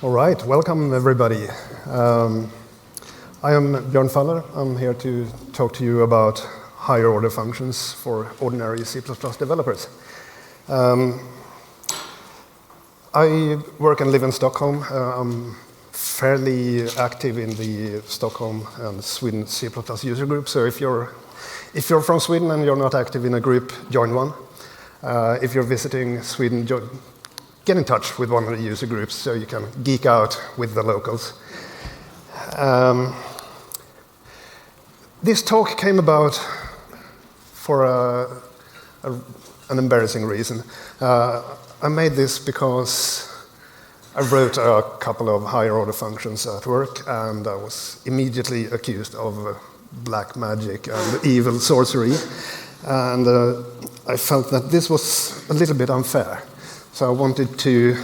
All right, welcome everybody. I am Björn Fahller. I'm here to talk to you about higher order functions for ordinary C++ developers. I work and live in Stockholm. I'm fairly active in the Stockholm and Sweden C++ user group. So if you're from Sweden and you're not active in a group, join one. If you're visiting Sweden, get in touch with one of the user groups so you can geek out with the locals. This talk came about for an embarrassing reason. I made this because I wrote a couple of higher order functions at work, and I was immediately accused of black magic and evil sorcery. And I felt that this was a little bit unfair. So I wanted to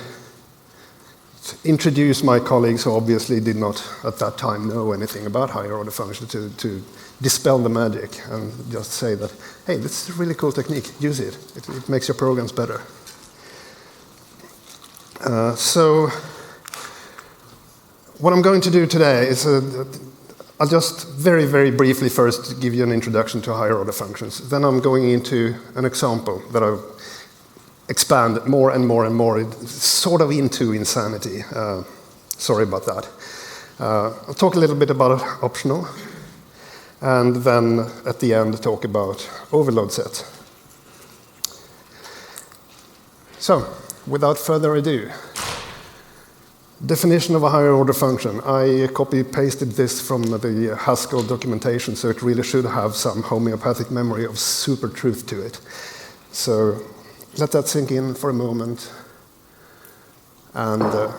introduce my colleagues who obviously did not at that time know anything about higher order functions to dispel the magic and just say that, hey, this is a really cool technique, use it. It makes your programs better. So what I'm going to do today is I'll just very, very briefly first give you an introduction to higher order functions. Then I'm going into an example that I'll expand more and more and more, sort of into insanity. Sorry about that. I'll talk a little bit about optional, and then at the end talk about overload sets. So, without further ado, definition of a higher order function. I copy-pasted this from the Haskell documentation, so it really should have some homeopathic memory of super truth to it. So let that sink in for a moment and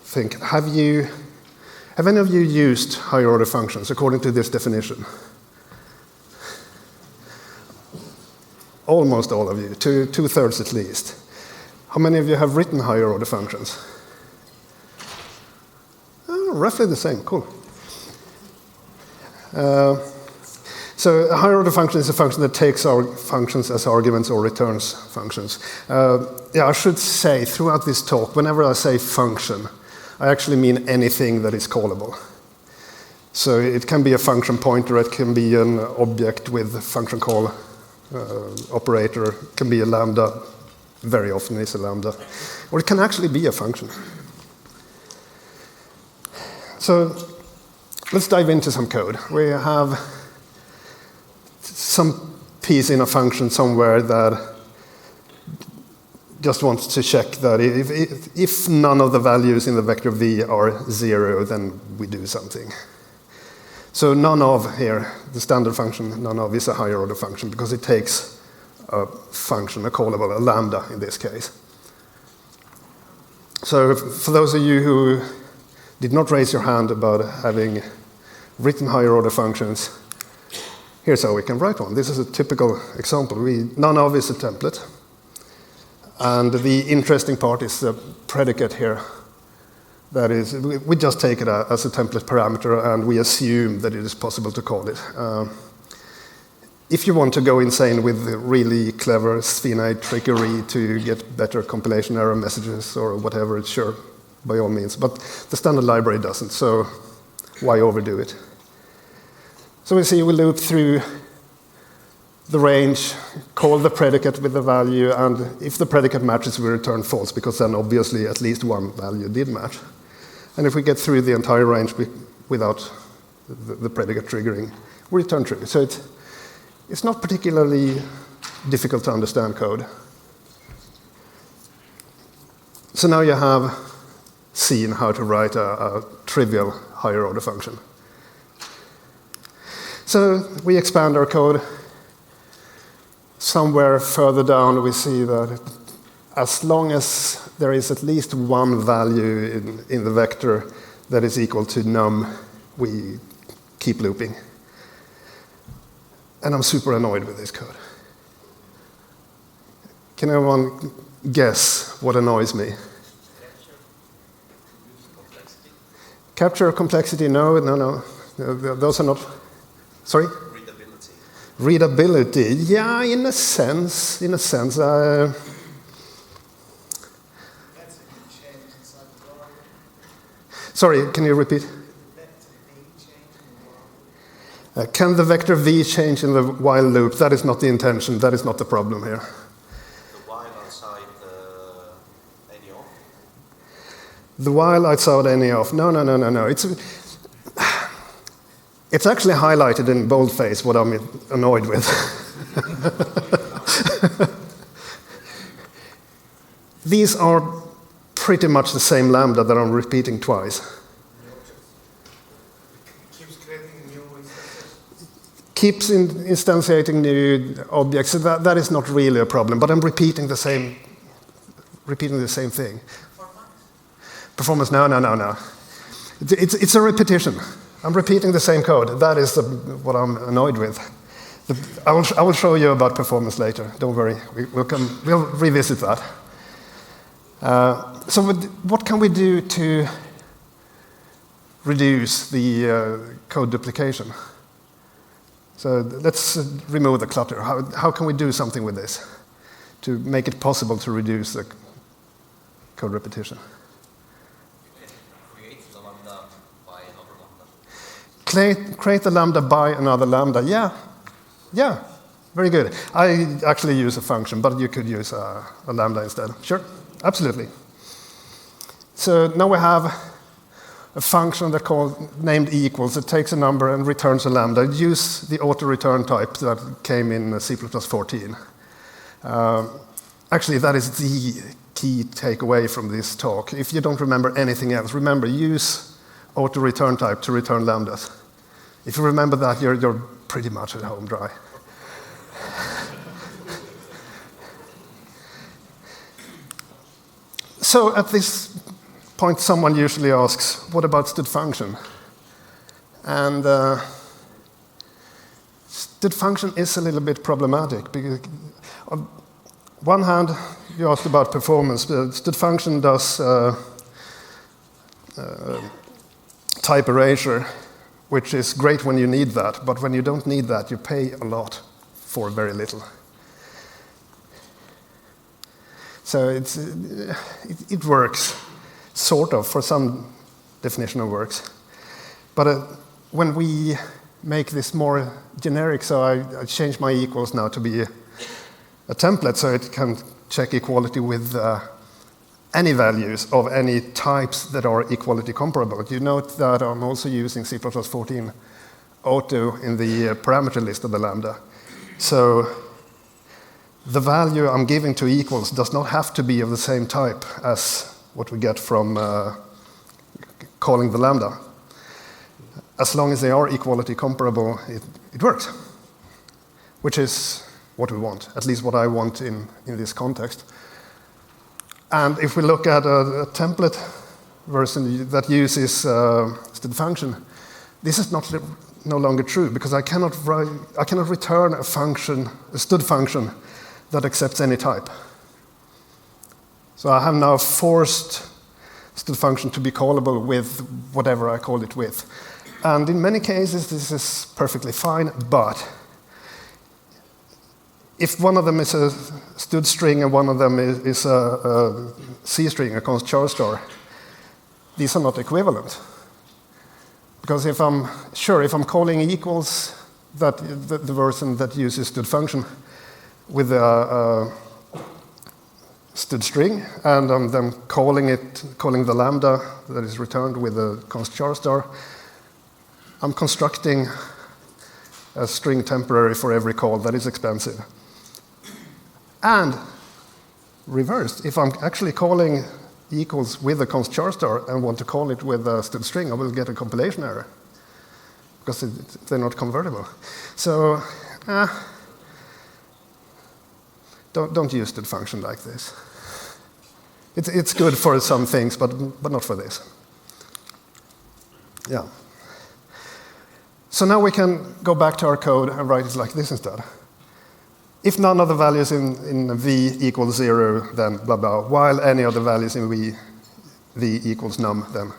think, have any of you used higher order functions according to this definition? Almost all of you, two-thirds at least. How many of you have written higher order functions? Oh, roughly the same, cool. So a higher order function is a function that takes our functions as arguments or returns functions. I should say throughout this talk, whenever I say function, I actually mean anything that is callable. So it can be a function pointer, it can be an object with a function call operator, it can be a lambda, very often it's a lambda, or it can actually be a function. So let's dive into some code. We have some piece in a function somewhere that just wants to check that if none of the values in the vector v are 0, then we do something. So none of here, the standard function, none of is a higher order function because it takes a function, a callable, a lambda in this case. So for those of you who did not raise your hand about having written higher order functions, here's how we can write one. This is a typical example. None of is a template. And the interesting part is the predicate here. That is, we just take it as a template parameter and we assume that it is possible to call it. If you want to go insane with really clever sphinite trickery to get better compilation error messages or whatever, sure, by all means. But the standard library doesn't, so why overdo it? So we see we loop through the range, call the predicate with the value, and if the predicate matches, we return false, because then obviously at least one value did match. And if we get through the entire range without the predicate triggering, we return true. So it's not particularly difficult to understand code. So now you have seen how to write a trivial higher order function. So we expand our code. Somewhere further down, we see that as long as there is at least one value in the vector that is equal to num, we keep looping. And I'm super annoyed with this code. Can everyone guess what annoys me? Capture complexity? No. Those are not. Sorry? Readability. Readability, yeah, in a sense. That's a good change inside the Sorry, can you repeat? Can the vector v change in the while loop? That is not the intention. That is not the problem here. The while outside any off? The while outside any off. No. It's actually highlighted in boldface what I'm annoyed with. These are pretty much the same lambda that I'm repeating twice. Keeps instantiating new objects. So that is not really a problem, but I'm repeating the same thing. Performance? No. It's a repetition. I'm repeating the same code. That is what I'm annoyed with. I will show you about performance later. Don't worry. We'll revisit that. So what can we do to reduce the code duplication? So let's remove the clutter. How can we do something with this to make it possible to reduce the code repetition? You can create the lambda by another lambda. Create the lambda by another lambda. Yeah, very good. I actually use a function, but you could use a lambda instead. Sure, absolutely. So now we have a function that named e equals. It takes a number and returns a lambda. Use the auto-return type that came in C++ 14. Actually, that is the key takeaway from this talk. If you don't remember anything else, remember, use auto-return type to return lambdas. If you remember that, you're pretty much at home dry. So at this point, someone usually asks, what about std function? And std function is a little bit problematic because on one hand, you asked about performance, but std function does type erasure, which is great when you need that, but when you don't need that, you pay a lot for very little. So it works, sort of, for some definition of works. But when we make this more generic, so I change my equals now to be a template so it can check equality with any values of any types that are equality comparable. You note that I'm also using C++ 14 auto in the parameter list of the lambda. So the value I'm giving to equals does not have to be of the same type as what we get from calling the lambda. As long as they are equality comparable, it works, which is what we want, at least what I want in this context. And if we look at a template version that uses std function, this is no longer true because I cannot return a std function that accepts any type. So I have now forced std function to be callable with whatever I call it with. And in many cases, this is perfectly fine, but if one of them is a std string and one of them is a C string, a const char star, these are not equivalent. Because if I'm calling calling the version that uses std function with a std string, and I'm then calling the lambda that is returned with a const char star, I'm constructing a string temporary for every call that is expensive. And reversed, if I'm actually calling equals with a const char star and want to call it with a std string, I will get a compilation error because they're not convertible. So don't use std function like this. It's good for some things, but not for this. Yeah. So now we can go back to our code and write it like this instead. If none of the values in v equals 0, then blah, blah, while any of the values in v equals num, then.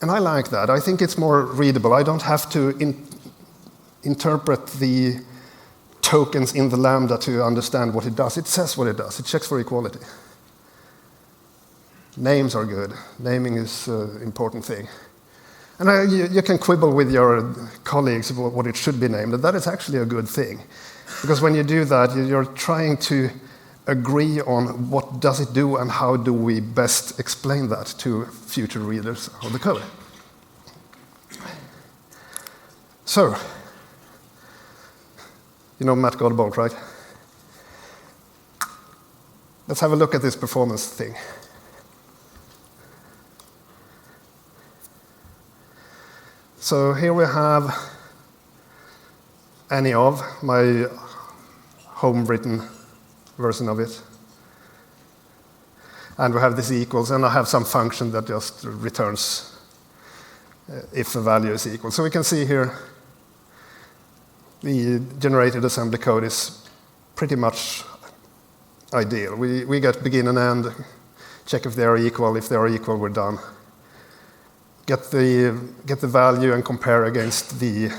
And I like that. I think it's more readable. I don't have to interpret the tokens in the lambda to understand what it does. It says what it does. It checks for equality. Names are good. Naming is an important thing. And you can quibble with your colleagues about what it should be named, and that is actually a good thing. Because when you do that, you're trying to agree on what does it do and how do we best explain that to future readers of the code. So, you know Matt Godbolt, right? Let's have a look at this performance thing. So here we have any of my home-written version of it. And we have this equals, and I have some function that just returns if a value is equal. So we can see here the generated assembly code is pretty much ideal. We get begin and end, check if they are equal. If they are equal, we're done. Get the value and compare against the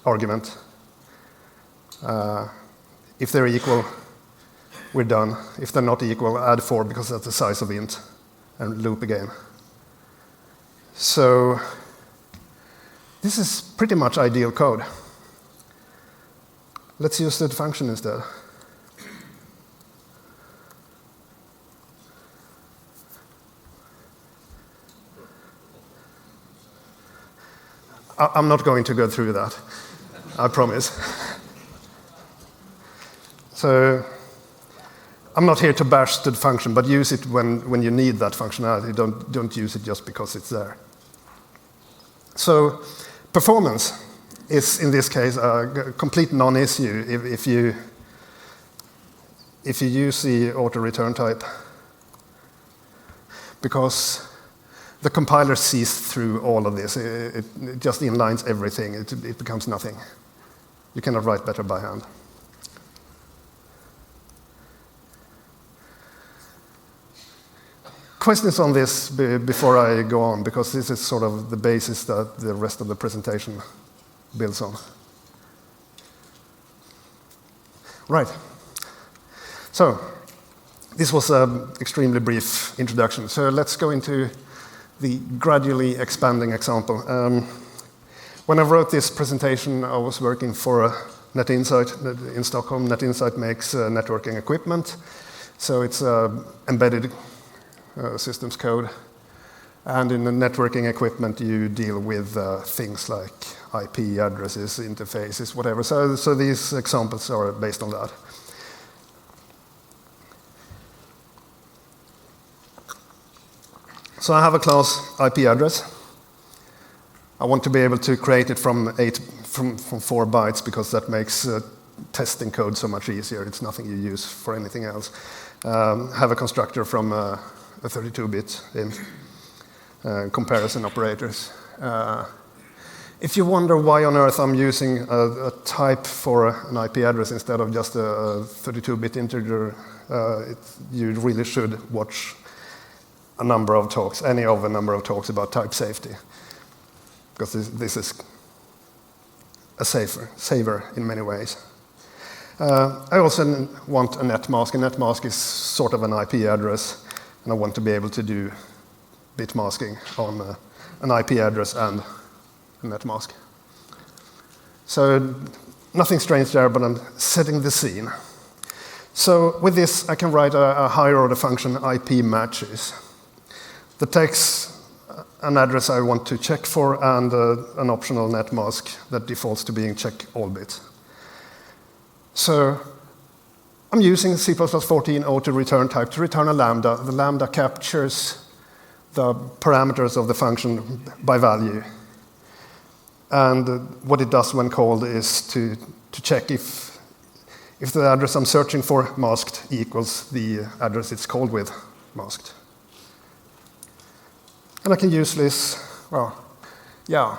argument. If they're equal, we're done. If they're not equal, add 4 because that's the size of int, and loop again. So this is pretty much ideal code. Let's use that function instead. I'm not going to go through that, I promise. So I'm not here to bash the function, but use it when you need that functionality. Don't use it just because it's there. So performance is, in this case, a complete non-issue if you use the auto-return type, because the compiler sees through all of this. It just inlines everything. It becomes nothing. You cannot write better by hand. Questions on this before I go on, because this is sort of the basis that the rest of the presentation builds on. Right. So this was an extremely brief introduction. So let's go into the gradually expanding example. When I wrote this presentation, I was working for NetInsight in Stockholm. NetInsight makes networking equipment, so it's embedded systems code. And in the networking equipment, you deal with things like IP addresses, interfaces, whatever. So these examples are based on that. So I have a class IP address. I want to be able to create it from 4 bytes because that makes testing code so much easier. It's nothing you use for anything else. Have a constructor from a 32-bit in comparison operators. If you wonder why on earth I'm using a type for an IP address instead of just a 32-bit integer, you really should watch a number of talks, any of a number of talks about type safety, because this is a saver in many ways. I also want a net mask. A net mask is sort of an IP address, and I want to be able to do bit masking on an IP address and a net mask. So nothing strange there, but I'm setting the scene. So with this, I can write a higher order function, IP matches, that takes an address I want to check for and an optional net mask that defaults to being check all bit. So I'm using C++14 auto-return type to return a lambda. The lambda captures the parameters of the function by value. And what it does when called is to check if the address I'm searching for masked equals the address it's called with masked. And I can use this, well, yeah.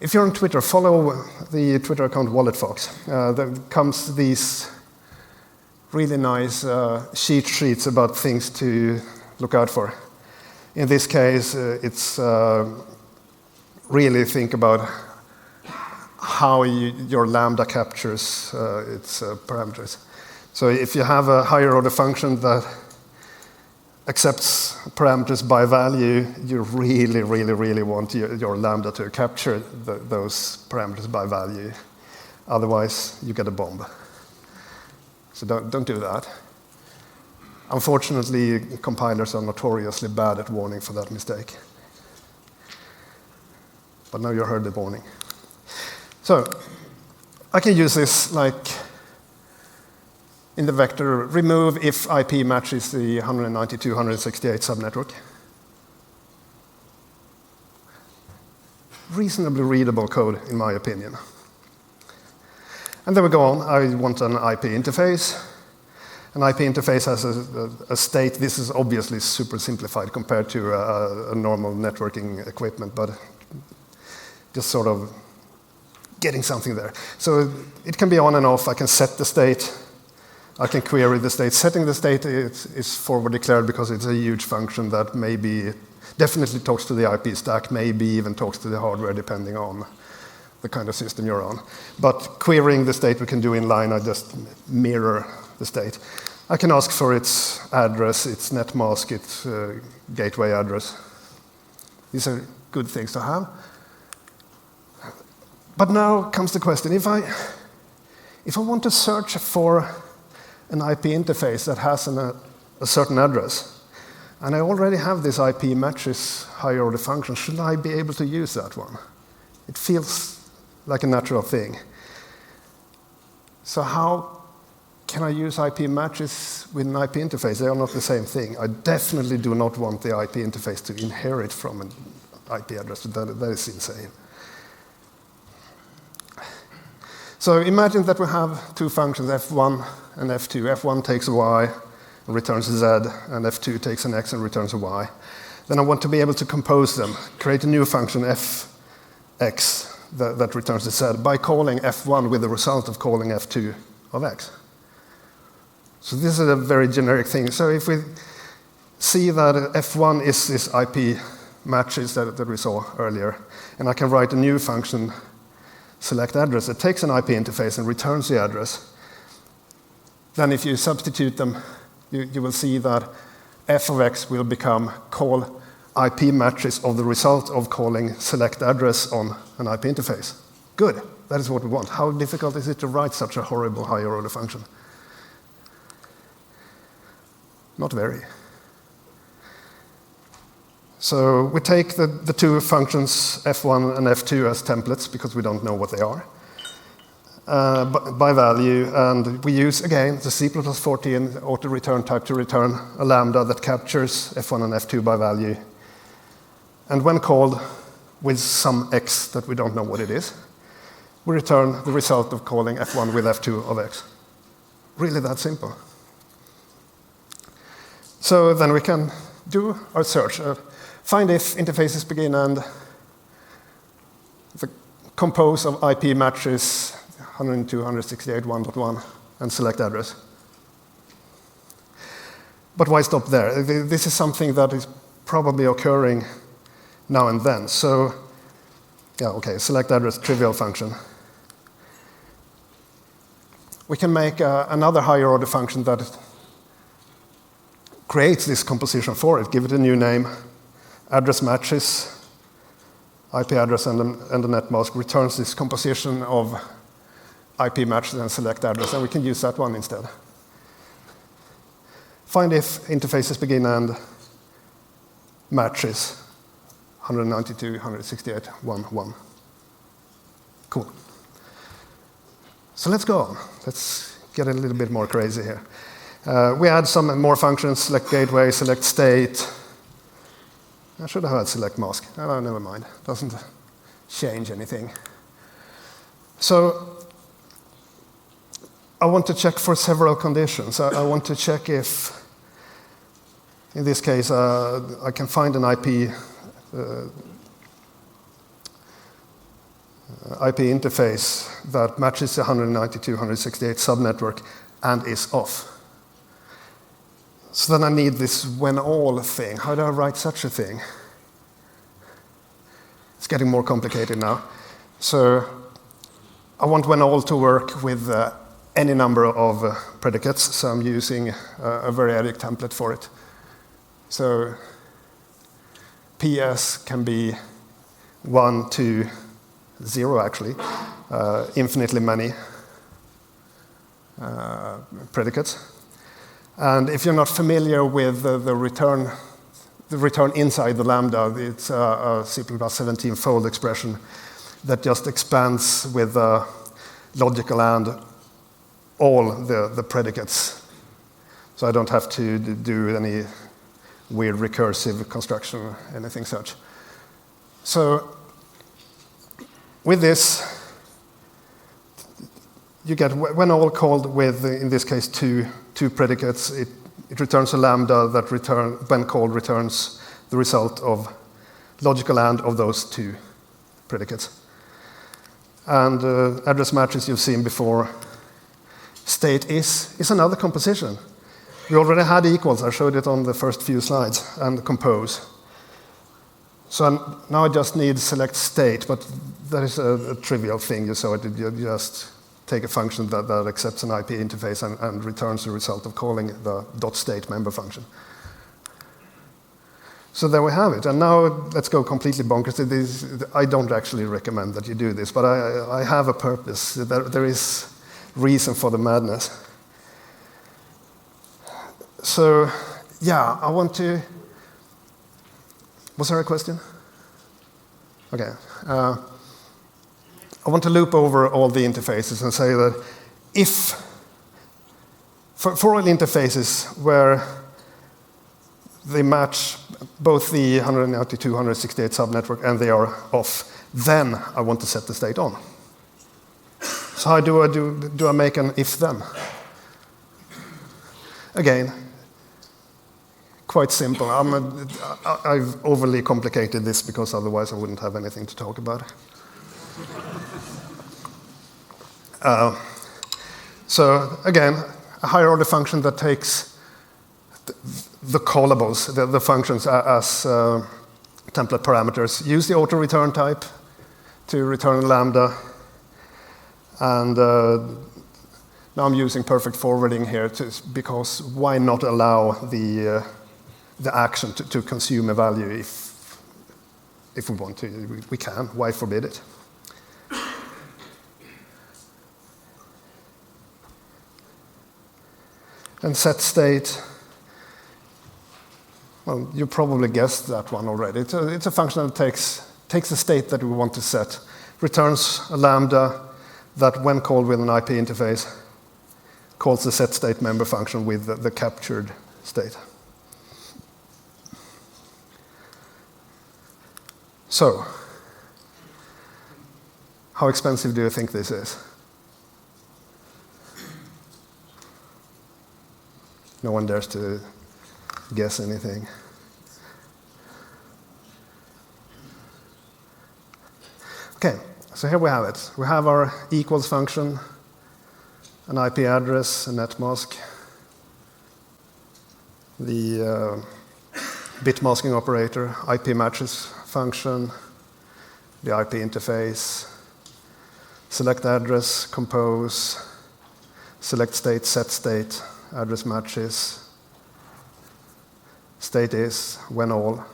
If you're on Twitter, follow the Twitter account WalletFox. There comes these really nice cheat sheets about things to look out for. In this case, it's really think about how your lambda captures its parameters. So if you have a higher order function that accepts parameters by value, you really, really, really want your lambda to capture those parameters by value. Otherwise, you get a bomb. So don't do that. Unfortunately, compilers are notoriously bad at warning for that mistake. But now you heard the warning. So I can use this like in the vector remove if IP matches the 192.168 subnetwork. Reasonably readable code, in my opinion. And then we go on. I want an IP interface. An IP interface has a state. This is obviously super simplified compared to a normal networking equipment, but just sort of getting something there. So it can be on and off. I can set the state. I can query the state. Setting the state is forward declared because it's a huge function that definitely talks to the IP stack, maybe even talks to the hardware depending on the kind of system you're on. But querying the state we can do inline. I just mirror the state. I can ask for its address, its net mask, its gateway address. These are good things to have. But now comes the question, if I want to search for an IP interface that has a certain address, and I already have this IP matches higher order function, should I be able to use that one? It feels like a natural thing. So how can I use IP matches with an IP interface? They are not the same thing. I definitely do not want the IP interface to inherit from an IP address. That is insane. So imagine that we have two functions, f1 and f2. f1 takes a y and returns a z, and f2 takes an x and returns a y. Then I want to be able to compose them, create a new function, fx, that returns a z, by calling f1 with the result of calling f2 of x. So this is a very generic thing. So if we see that f1 is this IP matches that we saw earlier, and I can write a new function, select address, it takes an IP interface and returns the address. Then if you substitute them, you will see that f of x will become call IP matches of the result of calling select address on an IP interface. Good, that is what we want. How difficult is it to write such a horrible higher order function? Not very. So we take the two functions, f1 and f2, as templates because we don't know what they are, by value, and we use, again, the C++14 auto-return type to return a lambda that captures f1 and f2 by value. And when called with some x that we don't know what it is, we return the result of calling f1 with f2 of x. Really that simple. So then we can do our search. Find if interfaces begin and the compose of IP matches 102.168.1.1 and select address. But why stop there? This is something that is probably occurring now and then. So, yeah, okay, select address, trivial function. We can make another higher order function that creates this composition for it, give it a new name, address matches, IP address and the net mask, returns this composition of IP matches and select address, and we can use that one instead. Find if interfaces begin and matches 192.168.1.1. Cool. So let's go on. Let's get a little bit more crazy here. We add some more functions, select gateway, select state. I should have had select mask. Oh, never mind. Doesn't change anything. So I want to check for several conditions. I want to check if, in this case, I can find an IP interface that matches the 192.168 subnetwork and is off. So then I need this when all thing. How do I write such a thing? It's getting more complicated now. So I want when all to work with any number of predicates, so I'm using a variadic template for it. So PS can be 1 to 0, actually, infinitely many predicates. And if you're not familiar with the return inside the lambda, it's a C++ 17-fold expression that just expands with logical and all the predicates. So I don't have to do any weird recursive construction or anything such. So with this, you get, when all called with, in this case, two predicates, it returns a lambda that when called, returns the result of logical AND of those two predicates. And address matches you've seen before. State is another composition. We already had equals. I showed it on the first few slides, and compose. So now I just need select state, but that is a trivial thing. You saw it. You just take a function that accepts an IP interface and returns the result of calling the .state member function. So there we have it. And now let's go completely bonkers. I don't actually recommend that you do this, but I have a purpose. There is reason for the madness. So, yeah, I want to... Was there a question? Okay. I want to loop over all the interfaces and say that if, for all interfaces where they match both the 192, 168 subnetwork and they are off, then I want to set the state on. So how do I make an if-then? Again, quite simple. I've overly complicated this because otherwise I wouldn't have anything to talk about. So again, a higher order function that takes the callables, the functions as template parameters. Use the auto return type to return lambda. And now I'm using perfect forwarding here because why not allow the action to consume a value if we want to? We can. Why forbid it? And set state. Well, you probably guessed that one already. It's a function that takes the state that we want to set, returns a lambda that, when called with an IP interface, calls the set state member function with the captured state. So, how expensive do you think this is? No one dares to guess anything. Okay, so here we have it. We have our equals function, an IP address, a net mask, the bit masking operator, IP matches function, the IP interface, select address, compose, select state, set state, address matches, state is, when all,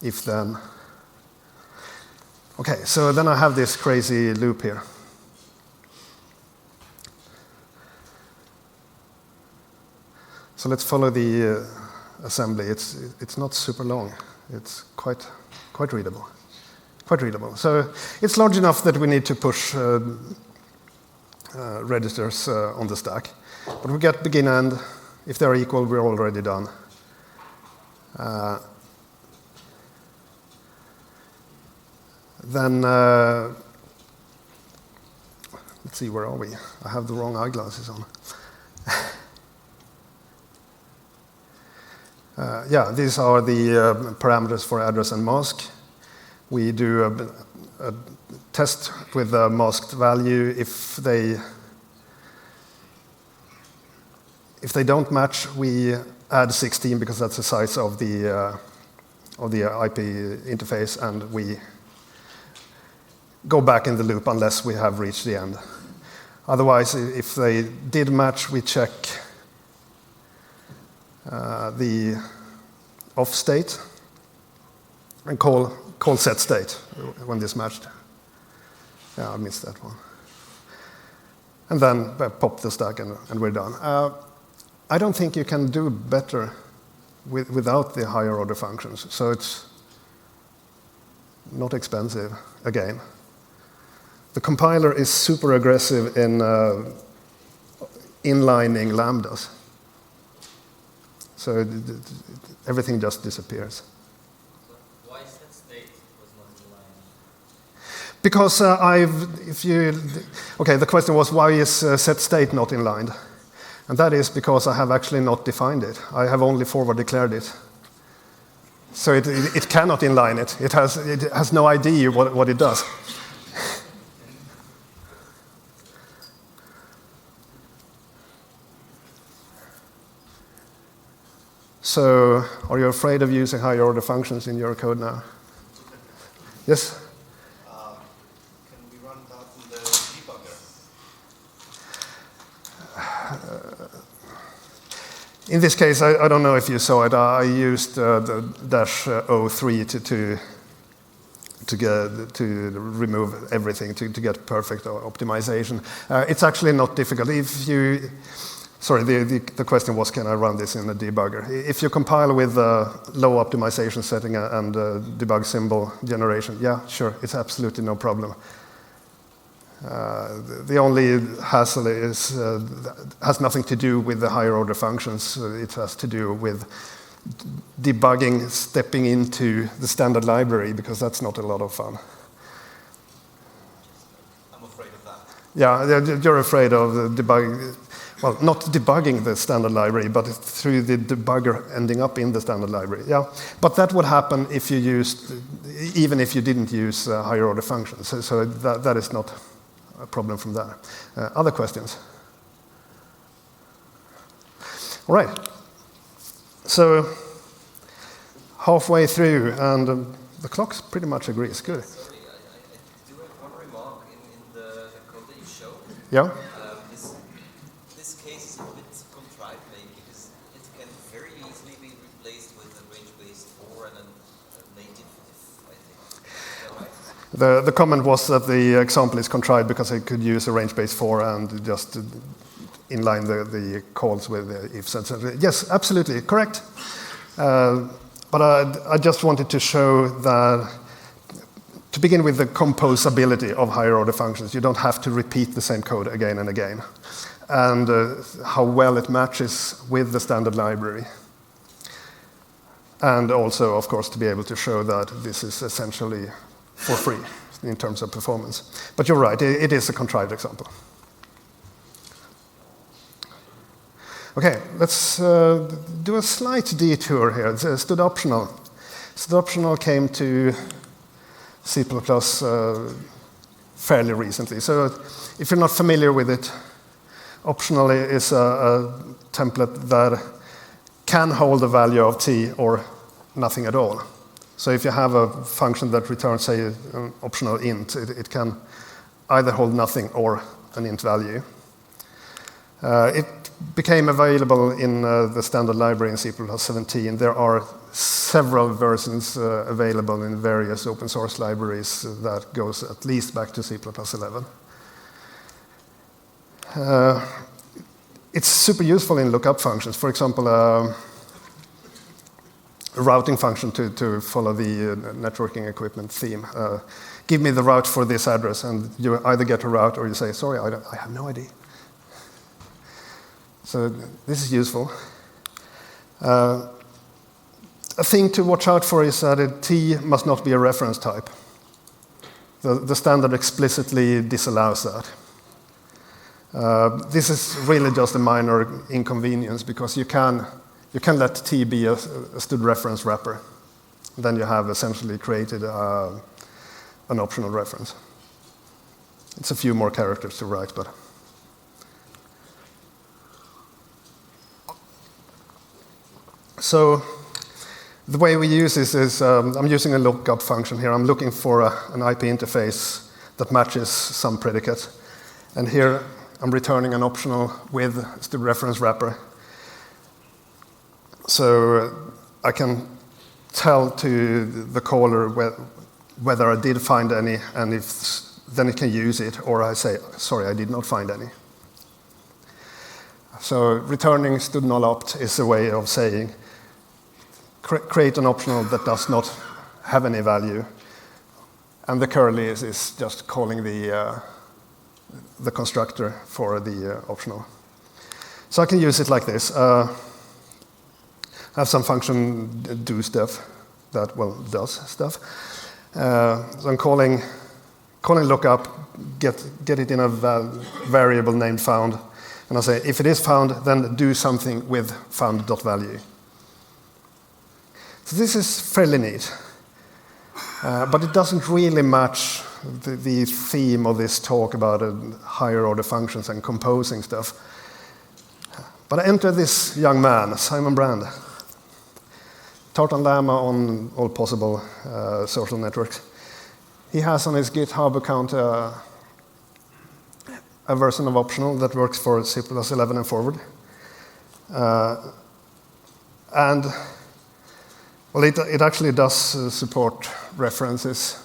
if then. Okay, so then I have this crazy loop here. So let's follow the assembly. It's not super long. It's quite readable. Quite readable. So it's large enough that we need to push registers on the stack. But we get begin end. If they're equal, we're already done. Then, let's see, where are we? I have the wrong eyeglasses on. Yeah, these are the parameters for address and mask. We do a test with the masked value. If they don't match, we add 16 because that's the size of the IP interface, and we go back in the loop unless we have reached the end. Otherwise, if they did match, we check the off state and call set state when this matched. Yeah, I missed that one. And then pop the stack and we're done. I don't think you can do better without the higher order functions. So it's not expensive, again. The compiler is super aggressive in inlining lambdas. So everything just disappears. Why set state was not inlined? Because the question was, why is set state not inlined? And that is because I have actually not defined it. I have only forward declared it. So it cannot inline it. It has no idea what it does. So, are you afraid of using higher order functions in your code now? Yes? Can we run that in the debugger? In this case, I don't know if you saw it. I used the -03 to remove everything to get perfect optimization. It's actually not difficult. Sorry, the question was, can I run this in a debugger? If you compile with low optimization setting and debug symbol generation, yeah, sure, it's absolutely no problem. The only hassle has nothing to do with the higher order functions. It has to do with debugging, stepping into the standard library, because that's not a lot of fun. I'm afraid of that. Yeah, you're afraid of debugging. Well, not debugging the standard library, but through the debugger ending up in the standard library. Yeah, but that would happen if you even if you didn't use higher order functions. So that is not a problem from there. Other questions? All right. So halfway through, and the clock pretty much agrees. Good. Sorry, I do have one remark in the code that you showed. Yeah. This case is a bit contrived, maybe, because it can very easily be replaced with a range-based 4 and a native if, I think. Is that right? The comment was that the example is contrived because it could use a range-based 4 and just inline the calls with the ifs, etc. Yes, absolutely, correct. But I just wanted to show that, to begin with, the composability of higher order functions. You don't have to repeat the same code again and again. And how well it matches with the standard library. And also, of course, to be able to show that this is essentially for free in terms of performance. But you're right, it is a contrived example. Okay, let's do a slight detour here. It's std optional. Std optional came to C++ fairly recently. So if you're not familiar with it, optional is a template that can hold a value of t or nothing at all. So if you have a function that returns, say, an optional int, it can either hold nothing or an int value. It became available in the standard library in C++17. There are several versions available in various open source libraries that goes at least back to C++11. It's super useful in lookup functions. For example, a routing function to follow the networking equipment theme. Give me the route for this address, and you either get a route or you say, sorry, I have no idea. So this is useful. A thing to watch out for is that T must not be a reference type. The standard explicitly disallows that. This is really just a minor inconvenience because you can let T be a std reference wrapper. Then you have essentially created an optional reference. It's a few more characters to write, but. So the way we use this is I'm using a lookup function here. I'm looking for an IP interface that matches some predicate. And here I'm returning an optional with std reference wrapper. So I can tell to the caller whether I did find any, and if then it can use it, or I say, sorry, I did not find any. So returning std null opt is a way of saying, create an optional that does not have any value, and the curly is just calling the constructor for the optional. So I can use it like this. I have some function do stuff that, well, does stuff. So I'm calling lookup, get it in a variable named found, and I say, if it is found, then do something with found.value. So this is fairly neat, but it doesn't really match the theme of this talk about higher order functions and composing stuff. But I enter this young man, Simon Brand, Tartan Llama on all possible social networks. He has on his GitHub account a version of optional that works for C+11 and forward. And well, it actually does support references,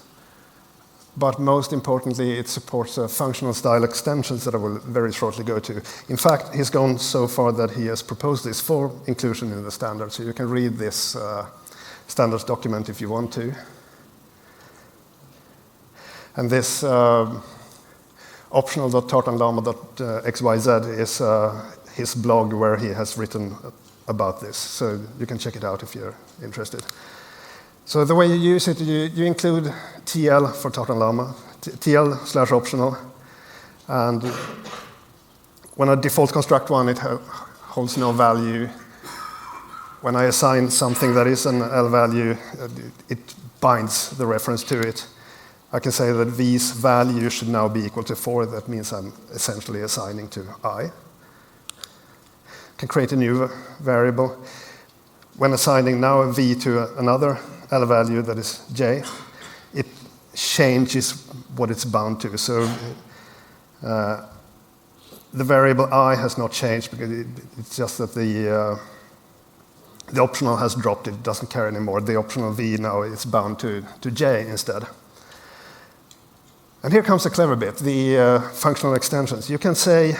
but most importantly, it supports functional style extensions that I will very shortly go to. In fact, he's gone so far that he has proposed this for inclusion in the standard, so you can read this standards document if you want to. And this optional.tartanllama.xyz is his blog where he has written about this, so you can check it out if you're interested. So the way you use it, you include TL for Tartan Llama, TL/optional, and when I default construct one, it holds no value. When I assign something that is an L value, it binds the reference to it. I can say that V's value should now be equal to 4. That means I'm essentially assigning to I. Can create a new variable. When assigning now a V to another L value that is J, it changes what it's bound to. So the variable I has not changed because it's just that the optional has dropped. It doesn't care anymore. The optional V now is bound to J instead. And here comes a clever bit, the functional extensions. You can say,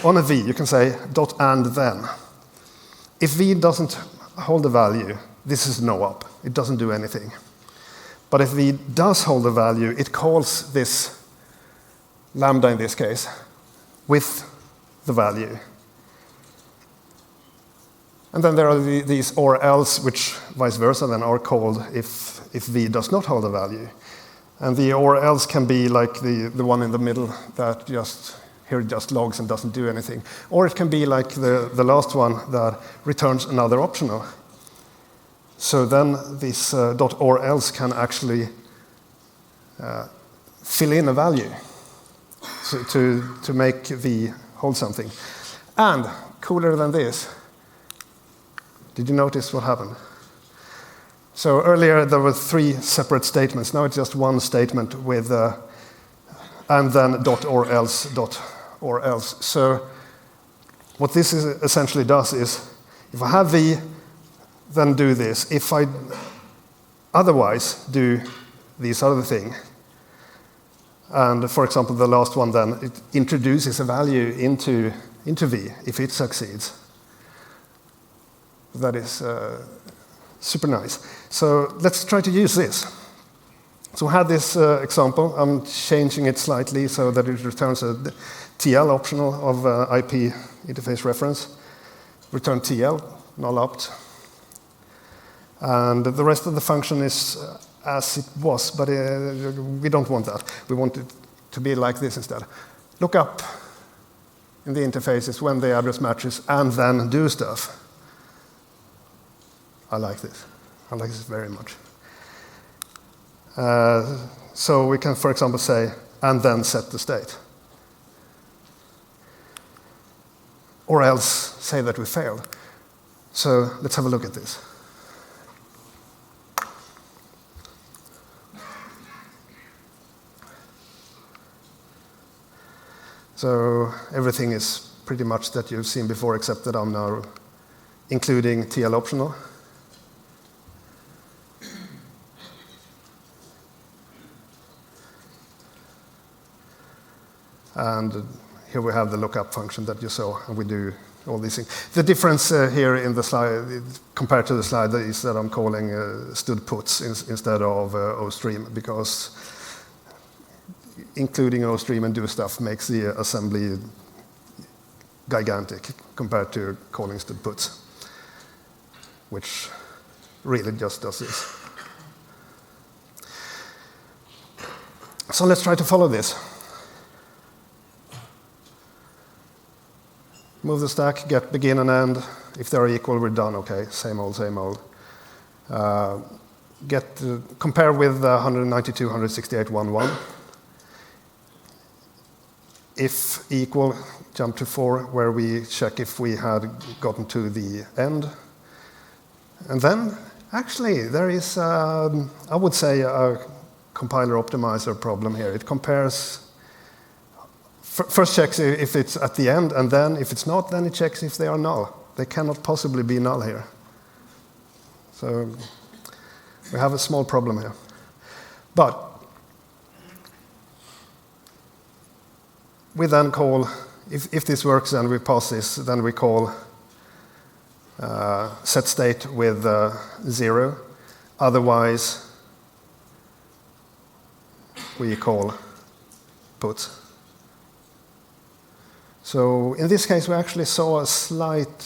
on a V, you can say dot and then. If V doesn't hold a value, this is no op. It doesn't do anything. But if V does hold a value, it calls this lambda in this case with the value. And then there are these or else, which vice versa then are called if V does not hold a value. And the or else can be like the one in the middle that just logs and doesn't do anything. Or it can be like the last one that returns another optional. So then this dot or else can actually fill in a value to make V hold something. And cooler than this, did you notice what happened? So earlier there were 3 separate statements. Now it's just one statement with and then dot or else. So what this essentially does is, if I have V, then do this. If I otherwise do this other thing, and for example the last one then, it introduces a value into V if it succeeds. That is super nice. So let's try to use this. So we had this example. I'm changing it slightly so that it returns a TL optional of IP interface reference. Return TL, null opt. And the rest of the function is as it was, but we don't want that. We want it to be like this instead. Look up in the interfaces when the address matches and then do stuff. I like this. I like this very much. So we can, for example, say, and then set the state. Or else say that we failed. So let's have a look at this. So everything is pretty much that you've seen before, except that I'm now including TL optional. And here we have the lookup function that you saw, and we do all these things. The difference here in the slide, compared to the slide, is that I'm calling stud puts instead of OStream, because including OStream and do stuff makes the assembly gigantic compared to calling stud puts, which really just does this. So let's try to follow this. Move the stack, get begin and end. If they're equal, we're done. Okay, same old, same old. Compare with 192, 168, 11. If equal, jump to 4, where we check if we had gotten to the end. And then, actually, there is, I would say, a compiler optimizer problem here. It compares. First checks if it's at the end, and then if it's not, then it checks if they are null. They cannot possibly be null here. So we have a small problem here. But we then call, if this works and we pass this, then we call set state with 0. Otherwise, we call put. So in this case, we actually saw a slight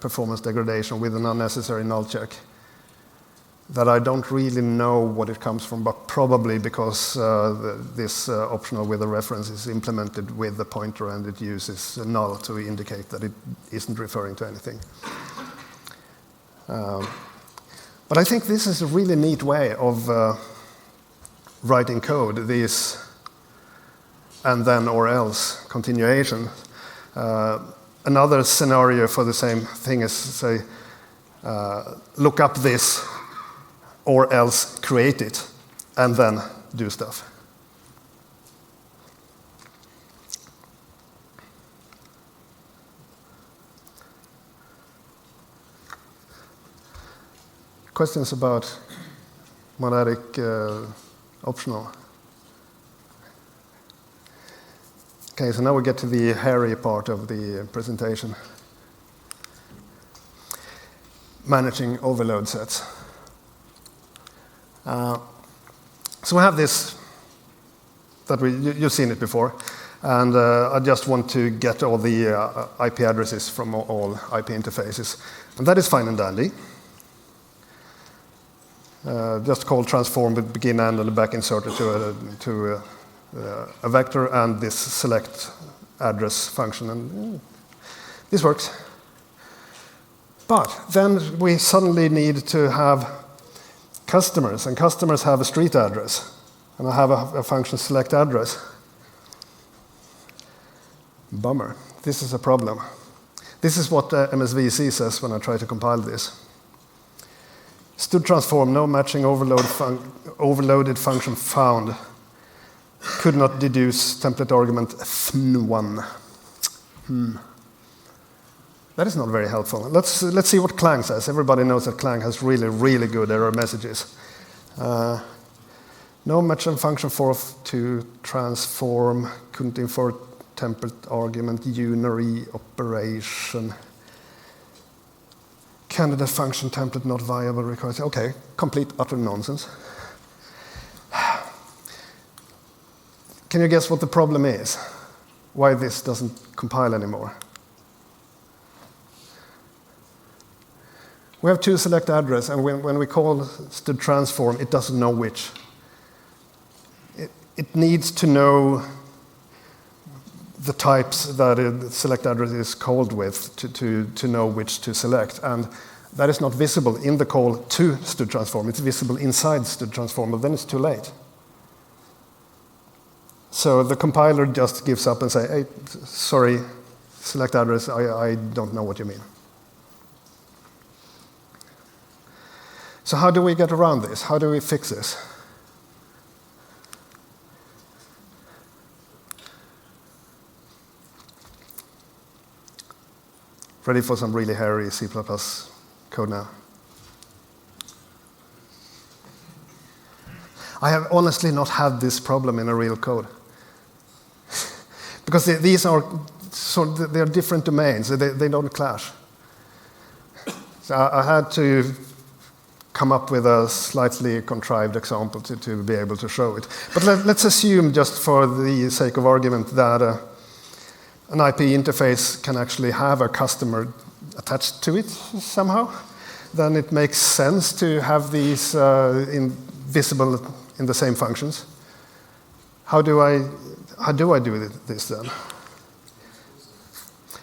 performance degradation with an unnecessary null check that I don't really know what it comes from, but probably because this optional with a reference is implemented with the pointer and it uses null to indicate that it isn't referring to anything. But I think this is a really neat way of writing code, these and then or else continuation. Another scenario for the same thing is, say, look up this or else create it and then do stuff. Questions about monadic optional? Okay, so now we get to the hairy part of the presentation. Managing overload sets. So we have this, that you've seen it before, and I just want to get all the IP addresses from all IP interfaces. And that is fine and dandy. Just call transform with begin end and the back inserter to a vector and this select address function, and this works. But then we suddenly need to have customers, and customers have a street address, and I have a function select address. Bummer. This is a problem. This is what MSVC says when I try to compile this. Stud transform, no matching overloaded function found. Could not deduce template argument fn1. That is not very helpful. Let's see what Clang says. Everybody knows that Clang has really, really good error messages. No matching function for to transform, couldn't infer template argument, unary operation. Candidate function template not viable requires. Okay, complete utter nonsense. Can you guess what the problem is? Why this doesn't compile anymore? We have two select address, and when we call stud transform, it doesn't know which. It needs to know the types that a select address is called with to know which to select. And that is not visible in the call to stud transform. It's visible inside stud transform, but then it's too late. So the compiler just gives up and says, hey, sorry, select address, I don't know what you mean. So how do we get around this? How do we fix this? Ready for some really hairy C++ code now? I have honestly not had this problem in a real code. because these are they are different domains. They don't clash. So I had to come up with a slightly contrived example to be able to show it. But let's assume, just for the sake of argument, that an IP interface can actually have a customer attached to it somehow. Then it makes sense to have these visible in the same functions. How do I do this then?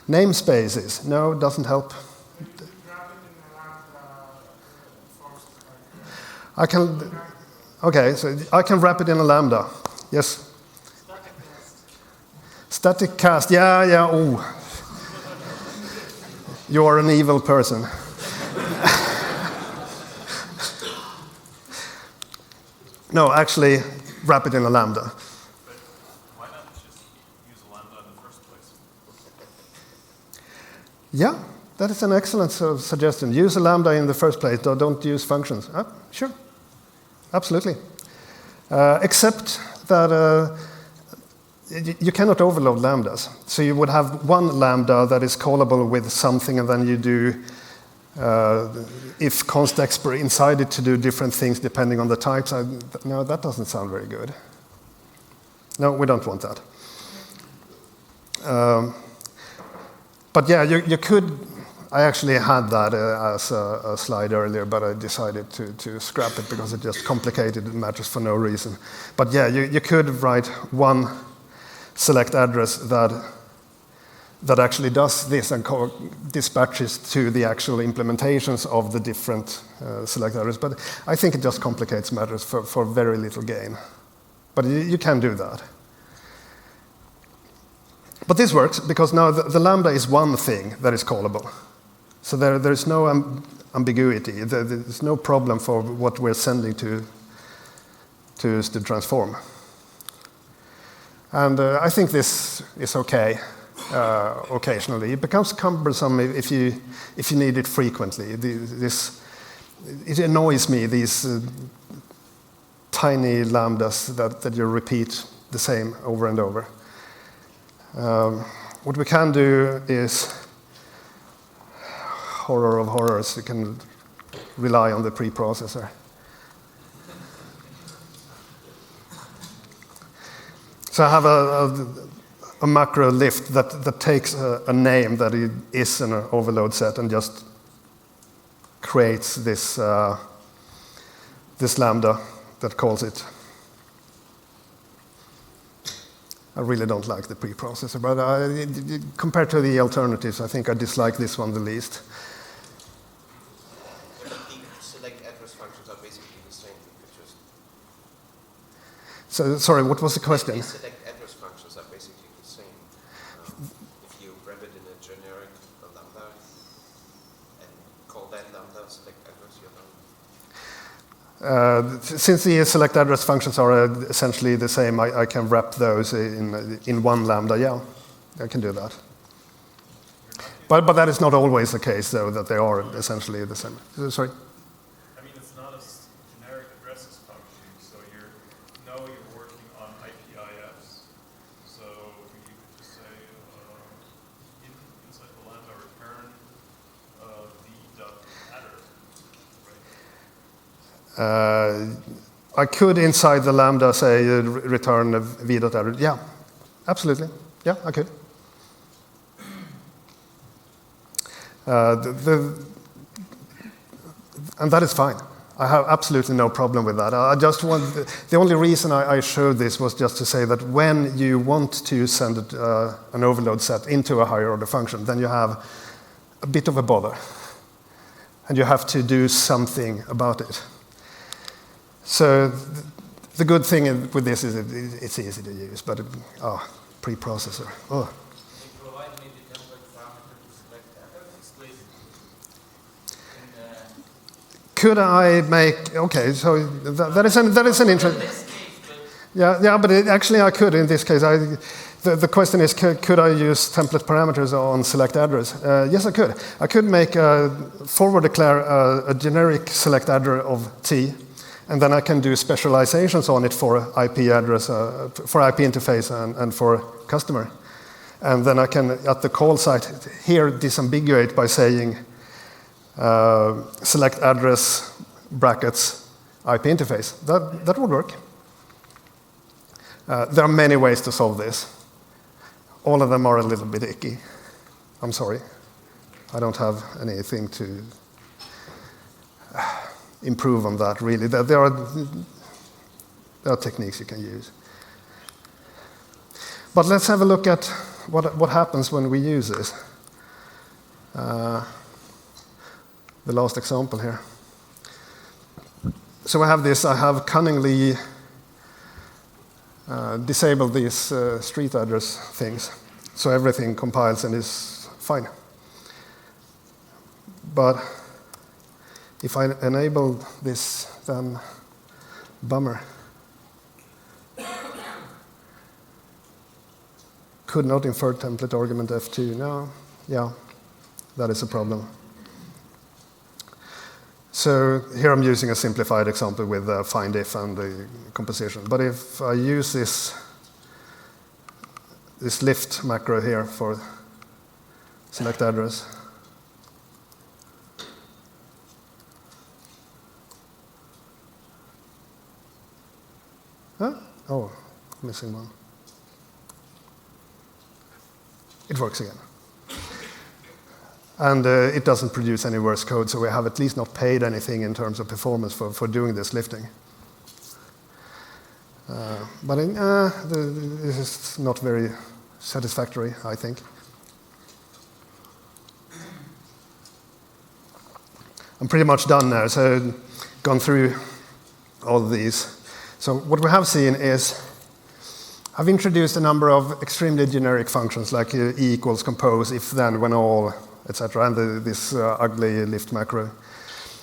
Namespaces, no, doesn't help. I can, okay, so I can wrap it in a lambda. Yes. Static cast, yeah, oh. You are an evil person. No, actually, wrap it in a lambda. But why not just use a lambda in the first place? Yeah, that is an excellent suggestion. Use a lambda in the first place, don't use functions. Sure, absolutely. Except that you cannot overload lambdas. So you would have one lambda that is callable with something, and then you do if const expr inside it to do different things depending on the types. No, that doesn't sound very good. No, we don't want that. But yeah, you could. I actually had that as a slide earlier, but I decided to scrap it because it just complicated matters for no reason. But yeah, you could write one select address that actually does this and dispatches to the actual implementations of the different select addresses. But I think it just complicates matters for very little gain. But you can do that. But this works because now the lambda is one thing that is callable. So there is no ambiguity. There's no problem for what we're sending to transform. And I think this is okay occasionally. It becomes cumbersome if you need it frequently. It annoys me, these tiny lambdas that you repeat the same over and over. What we can do is, horror of horrors, you can rely on the preprocessor. So I have a macro lift that takes a name that is an overload set and just creates this lambda that calls it. I really don't like the preprocessor, but compared to the alternatives, I think I dislike this one the least. Select address functions are basically the same. Just So, sorry, what was the question? the select address functions are basically the same. If you wrap it in a generic lambda and call that lambda select address, you're done. Since the select address functions are essentially the same, I can wrap those in one lambda. Yeah, I can do that. But that is not always the case, though, that they are essentially the same. Sorry? I mean, it's not a generic addresses function, so you're working on IPIFs. So you could just say, inside the lambda return v.adder, right? I could, inside the lambda, say return v.adder. Yeah, absolutely. Yeah, I could. And that is fine. I have absolutely no problem with that. I just want the only reason I showed this was just to say that when you want to send an overload set into a higher order function, then you have a bit of a bother, and you have to do something about it. So the good thing with this is it's easy to use, but preprocessor. Oh. Provide maybe template parameter to select address explicitly. Could I make, okay, so that is an interesting. Yeah, but actually I could in this case. The question is, could I use template parameters on select address? Yes, I could. I could make forward declare a generic select address of T, and then I can do specializations on it for IP address, for IP interface and for customer. And then I can, at the call site, here disambiguate by saying select address brackets IP interface. That would work. There are many ways to solve this. All of them are a little bit icky. I'm sorry. I don't have anything to improve on that, really. There are techniques you can use. But let's have a look at what happens when we use this. The last example here. So I have this. I have cunningly disabled these street address things, so everything compiles and is fine. But if I enable this, then bummer. Could not infer template argument F2. No, yeah, that is a problem. So here I'm using a simplified example with find if and the composition. But if I use this lift macro here for select address, huh? Oh, missing one. It works again. And it doesn't produce any worse code, so we have at least not paid anything in terms of performance for doing this lifting. But this is not very satisfactory, I think. I'm pretty much done now, so gone through all of these. So what we have seen is I've introduced a number of extremely generic functions like e equals compose, if then, when all, etc., and this ugly lift macro.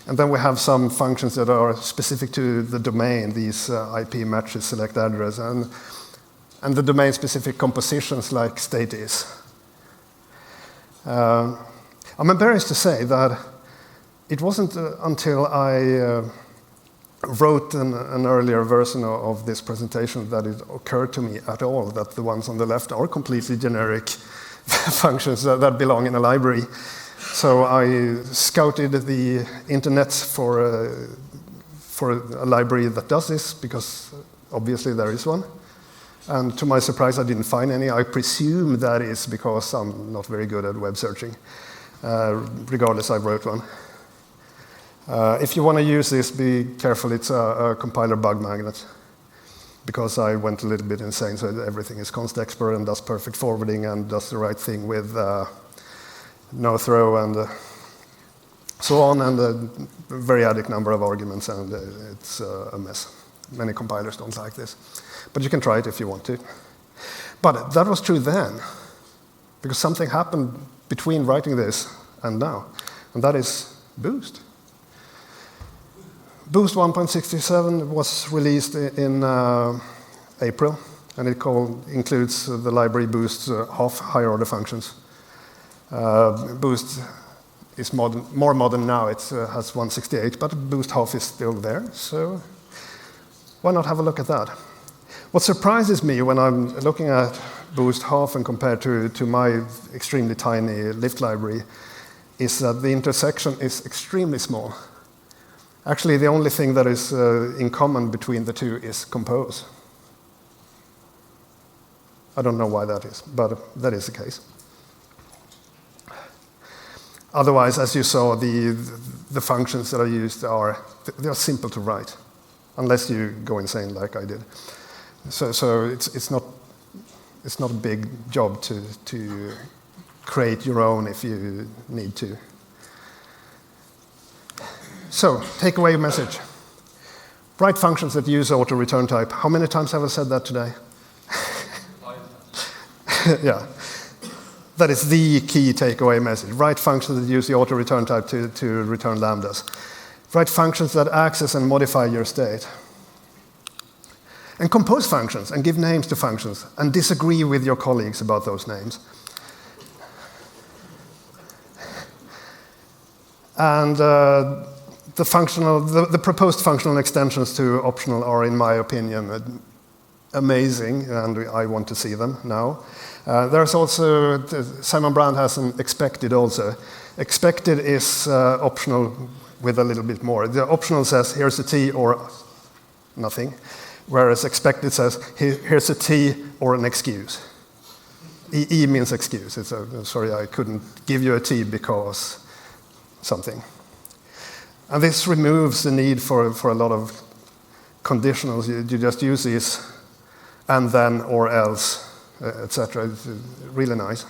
And then we have some functions that are specific to the domain, these IP matches select address, and the domain-specific compositions like state is. I'm embarrassed to say that it wasn't until I wrote an earlier version of this presentation that it occurred to me at all that the ones on the left are completely generic functions that belong in a library. So I scouted the internet for a library that does this, because obviously there is one. And to my surprise, I didn't find any. I presume that is because I'm not very good at web searching. Regardless, I wrote one. If you want to use this, be careful. It's a compiler bug magnet, because I went a little bit insane. So everything is const expert and does perfect forwarding and does the right thing with no throw and so on, and a variadic number of arguments, and it's a mess. Many compilers don't like this. But you can try it if you want to. But that was true then, because something happened between writing this and now, and that is Boost. Boost 1.67 was released in April, and it includes the library Boost half higher order functions. Boost is more modern now. It has 168, but Boost half is still there, so why not have a look at that? What surprises me when I'm looking at Boost half and compared to my extremely tiny lift library is that the intersection is extremely small. Actually, the only thing that is in common between the two is compose. I don't know why that is, but that is the case. Otherwise, as you saw, the functions that are used are simple to write, unless you go insane like I did. So it's not a big job to create your own if you need to. So, takeaway message. Write functions that use auto-return type. How many times have I said that today? Yeah. That is the key takeaway message. Write functions that use the auto-return type to return lambdas. Write functions that access and modify your state. And compose functions and give names to functions and disagree with your colleagues about those names. And the proposed functional extensions to optional are, in my opinion, amazing, and I want to see them now. There's also, Simon Brand has an expected also. Expected is optional with a little bit more. The optional says, here's a T or nothing, whereas expected says, here's a T or an excuse. E means excuse. It's sorry, I couldn't give you a T because something. And this removes the need for a lot of conditionals. You just use these and then or else, etc. It's really nice.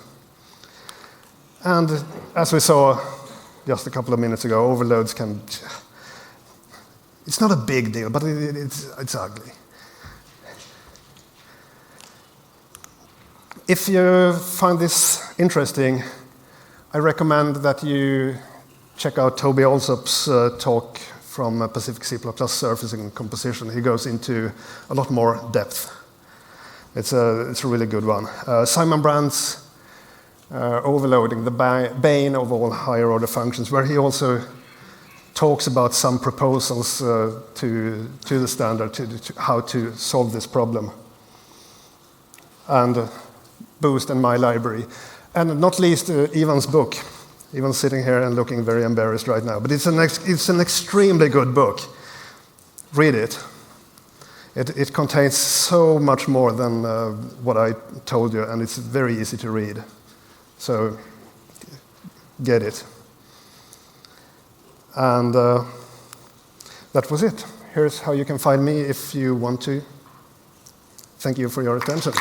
And as we saw just a couple of minutes ago, overloads can... It's not a big deal, but it's ugly. If you find this interesting, I recommend that you check out Toby Alsop's talk from Pacific C++ Surfacing and Composition. He goes into a lot more depth. It's a really good one. Simon Brand's Overloading, the bane of all higher order functions, where he also talks about some proposals to the standard, to how to solve this problem. And Boost and my library. And not least Ivan's book. Ivan's sitting here and looking very embarrassed right now. But it's an extremely good book. Read it. It contains so much more than what I told you, and it's very easy to read. So get it. And that was it. Here's how you can find me if you want to. Thank you for your attention.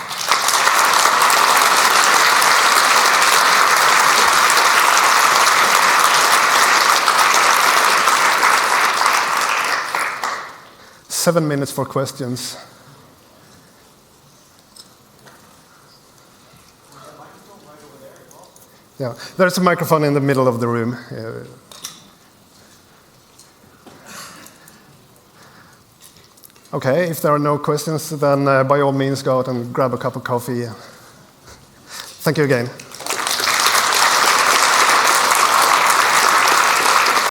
Seven minutes for questions. Yeah, there's a microphone in the middle of the room. Okay, if there are no questions, then by all means go out and grab a cup of coffee. Thank you again.